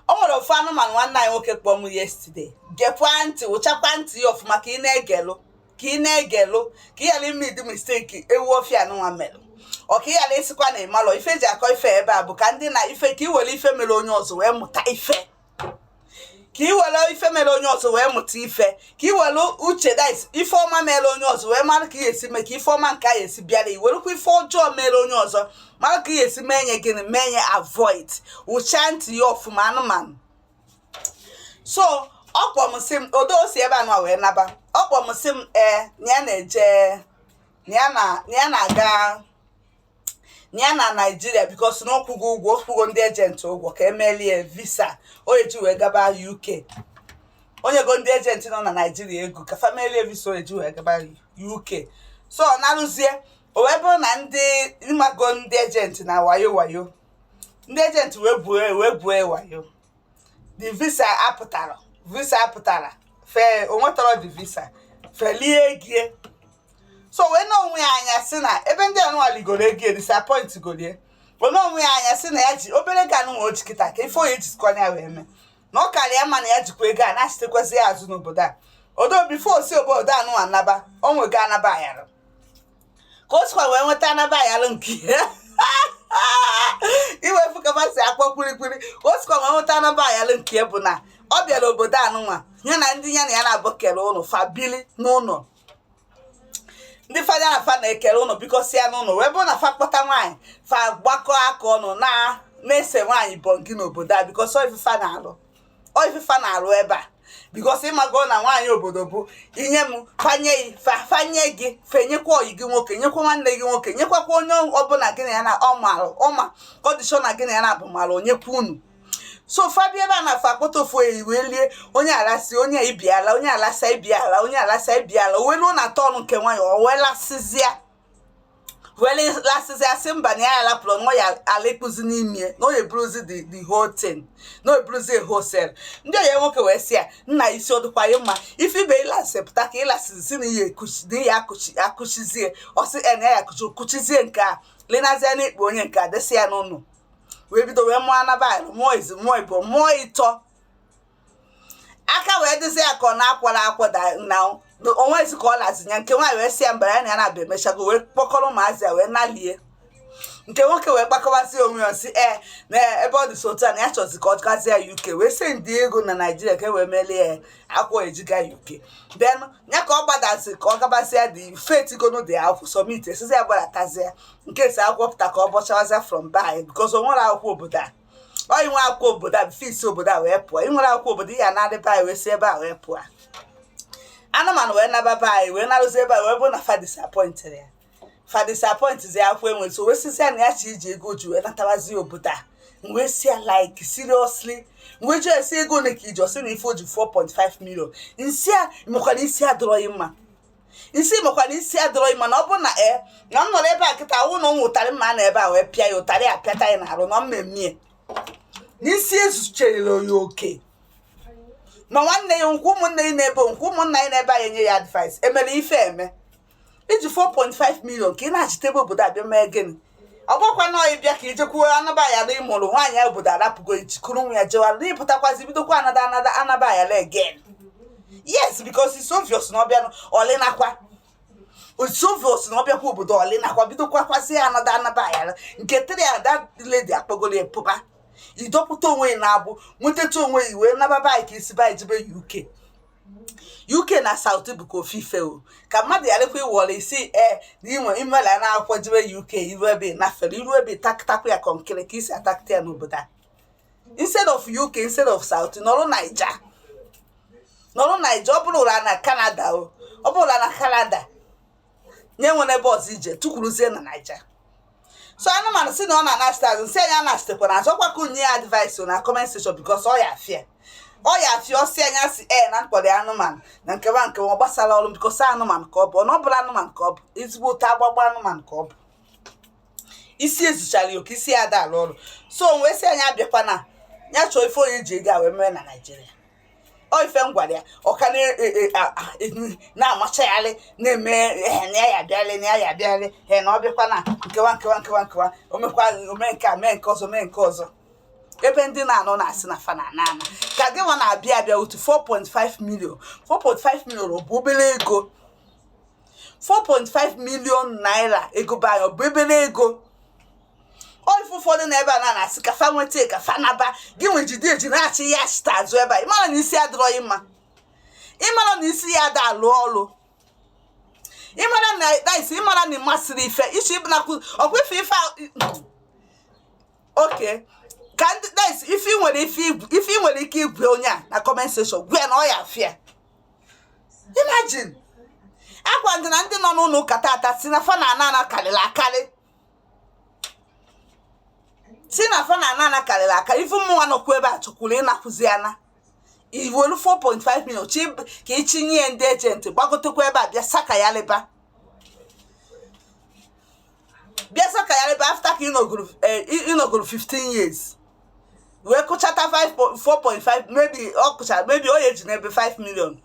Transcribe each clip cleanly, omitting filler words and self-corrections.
O nwere ofu anụmanụ nwanne anyị nwoke kpọọ m yesterday. Gekwa ntị, wụchakwa ntị ya ọfụma ka ị na-egelụ ka ị na-egelụ ka ị ghara ime ịdị misteki ewu ofia anụnwa melụ. Ọ ka ị ghara ịsịkwa na ịmalụ ife ji akọ ife ebe a bụ ka ndị na ife ka ị were ife mere onye ọzọ wee mụta ife. Ka ị were ife mere onye ọzọ wee mụta ife. Ka ị were uche that ife ọma mere onye ọzọ wee mara ka ị esi mee ka ife ọma nke a esi bịara i werekwa ife ọjọọ mere onye ọzọ mara ka ị esi mee nye gịnị mee nye avoid. Wụcha ntị ya ọfụma anụmanụ. So ọ kpọrọ m sị m odo o si ebe a nwa wee naba. Ọ kpọrọ m sị m na ya na-eje na ya na-aga ya na Nigeria because na ọkwụgo ụgwọ ọkwụgo ndị ejenti ụgwọ ka emelie visa o eji wee gaba UK. Onye go ndị ejenti nọ na Nigeria ego ka family visa o eji wee gaba UK. So ọ narụzie o wee bụrụ na ndị ịmago ndị ejenti na wayo wayo ndị ejenti wee buo wayo. The visa apụtara fe o nwetara the visa felie gie. So wee na onwe ya anya sị na ebe ndị anụnwa ligoro ego disappoint golie. Wee na onwe ya anya sị na ya ji obere ego anụnwa o ji kịta ka ife onye jisikwa ya wee mee na ọ karịa ma na ya jikwa ego a na-achịtekwazị ya azụ n'obodo a. Odo bifo si obodo anụnwa anaba o nwego anaba ayarụ ka o sikwa wee nweta anaba ayarụ nke ya iwefu kapasị akpọ kwirikwiri ka o sikwa wee nweta anaba ayarụ nke bụ na ọ bịara obodo anụnwa ya na ndị ya na ya na-abụ kere ụlọ fabili n'ụlọ. Ndị fada na fa na-ekere ụlọ biko si ya n'ụlọ wee bụrụ na fa kpọta nwaanyị fa gbakọ aka ọnụ na-ese nwaanyị bọngị n'obodo a bikos ọ ife fa na-alụ ebe a bikos ịmago na nwaanyị obodo bụ inye m fanye gị fenyekwa oyi gị nwoke nyekwa nwanne gị nwoke nyekwakwa onye ọbụla gị na ya na ọma kọdishọn na gị na ya na abụ mara onyekwa unu. So fabi ebe a na-afọ akpọta ofu eyi wee lie onye alasi onye ibiala onye alasa ibiala onye alasa ibiala wee luo na tọnụ nke nwanyị o wee lasịzịa sị mba na ya alapụrụ na ya alekpuzi n'ime na oye bruzi the whole thing na oye bruzi wholesale. Ndị onye nwoke wee sị ya nna isi ọ dịkwa ya mma ife ibe ịlasị pụta ka ịlasịzi si na ihe akụchizie ọsị na ya kụchizie nke a lenazie na ikpe onye nke a desi ya n'ụnụ wee bido wee mụọ anabaịlụ mụọ izi mụọ igbo mụọ ịtọ aka wee dịzi ya ka ọ na-akwara akwada na onwe ezi ka ọ lazinya nke nwaanyị wee si ya mbara ya na ya na-abịa emechago wee kpọkọrọ ụmụazị ya wee nalie. Nke nwoke wee kpakọbazi onwe ya si na ebe ọ dị so otu a na ya chọzi ka ọ gazie ya UK wee sị ndị ego na Nigeria ka e wee melie ya akwụkwọ ejiga UK. Then ya ka ọ gbadazi ka ọ gabazi ya dị fetigono dị akwụkwọ sọmiti esizi ya gbadatazi ya nke si akwụkwọ pụta ka ọ bọchawazia from by because o nwere akwụkwọ obodo a ọ inwe akwụkwọ obodo a fisi obodo a wee pụọ inwere akwụkwọ obodo ya na-adịba anyị wee si ebe a wee pụọ. Anụmanụ wee nababa anyị wee narụzi ebe a wee bụ na fa disappointed ya fa disappointed ya akwụkwọ enwe so wee sisi ya na ya chi iji ego ji wee natabazi obodo a wee si ya like seriously wee ji esi ego na ka iji ọsị na ife o ji 4.5 million nsi a mekwana isi adịrọghị mma na ọ bụ na na m nọrọ ebe a kịta wụ na ụmụ ụtarị mma na ebe a wee pịa ya ụtarị apịata ya na-arụ na mmemme n'isi ezucherela onye oke ma nwanne ya nkwa ụmụnne ya n'ebe nkwa ụmụnna ya n'ebe a enye ya advice emere ife eme iji 4.5 million ka ị na-achịtebe obodo abịa mee gịnị ọ bụkwa na ọyị bịa ka ijekwuo anabayala ịmụrụ nwaanyị ya obodo arapụgo ijikuru nwa ya jewara n'ịpụtakwazi bidokwa anabayala again. Yes, because it's obvious na ọbịa ọlịnakwa it's obvious na ọbịakwa obodo ọlịnakwa bidokwa kwasị anabayala nke tere ya that lady akpọgoro epụba idọpụta onwe na-abụ nweteta onwe iwe nababa ka isi ba ejebe UK na South bụ ka ofife o ka mmadụ ya lekwa iwọrọ isi na inwe imela na akwụkwọ jebe UK iru ebe nafere iru ebe taktakwa ya kọnkịrị ka isi atakta ya n'obodo a instead of UK instead of South nọrọ Naija ọ bụrụ ụra na Canada ọ bụrụ na Canada nye nwere ebe ọzọ ije tukwuruzie na Naija. So anụmanụ si na ọ na-anachitazị nsị anya anachitekwa na azọkwa ka unye ya advice na comment section because ọ ya afịa ọsị anya si na mkpọrọ anụmanụ na nkewa ọ gbasara ọrụ because anụmanụ ka ọ bụ ọ bụla anụmanụ ka ọ bụ ezigbo ụta agbagba anụmanụ ka ọ bụ isi ezuchara ya oke isi ya ada alụ ọrụ. So wee si anya abịakwa na ya chọọ ife onye ji ego a wee mee na Nigeria ọ ife m gwara ya ọka na-amachagharị na-eme na ya bịarị na ọ bịakwa na nkewa ome nke a mee nke ọzọ ebe ndị na-anọ na-asị na fa na ana ka gị nwa na-abịa abịa otu 4.5 million 4.5 million bụ obere ego 4.5 million naira ego be anyị bụ obere ego ife ụfọdụ na ebe a na-asị ka fa nweta ka fa naba gị nwe jide eji na-achị ya chita azụ ebe a ịmara na isi adịrọghị mma ịmara na isi ya ada alụ ọrụ ịmara na daisi ịmara na ịmasịrị ife ichi ịbụnakwu ọkwa ife oke ka ndị daisi ife ị nwere ike igwe onye a na comment section gwe na ọ ya afịa imagine agwa ndị na ndị nọ n'ụlọ ụka tata si na fa na ana karịrị akarị si na fa na ana karịrị akarị ife mmụnwa nọkwa ebe a chọkwuru ịnakwụzi ana iwelu 4.5 million ka ichinye ndị ejenti gbagotekwa ebe a bịa saka ya leba after ka ịnọgoro 15 years wee kụchata 4.5 maybe onye ji n'ebe 5 million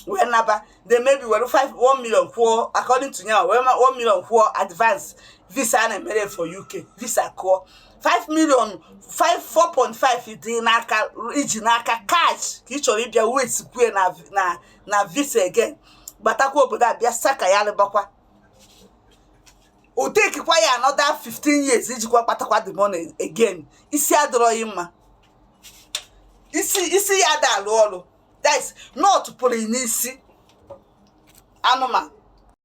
wee naba then maybe were 1 million kwụọ according to ya wee 1 million kwụọ advance visa a na-emere for UK visa kụọ 5 million 4.5 dị n'aka iji n'aka cash ka ị chọrọ ịbịa wait kwue na visa again gbatakwa obodo a bịa saka ya lịbakwa o tekikwa ya another 15 years ijikwa kpatakwa the money again isi adịrọghị mma isi ya ada alụ ọrụ that is not pụrụ n'isi anụmanụ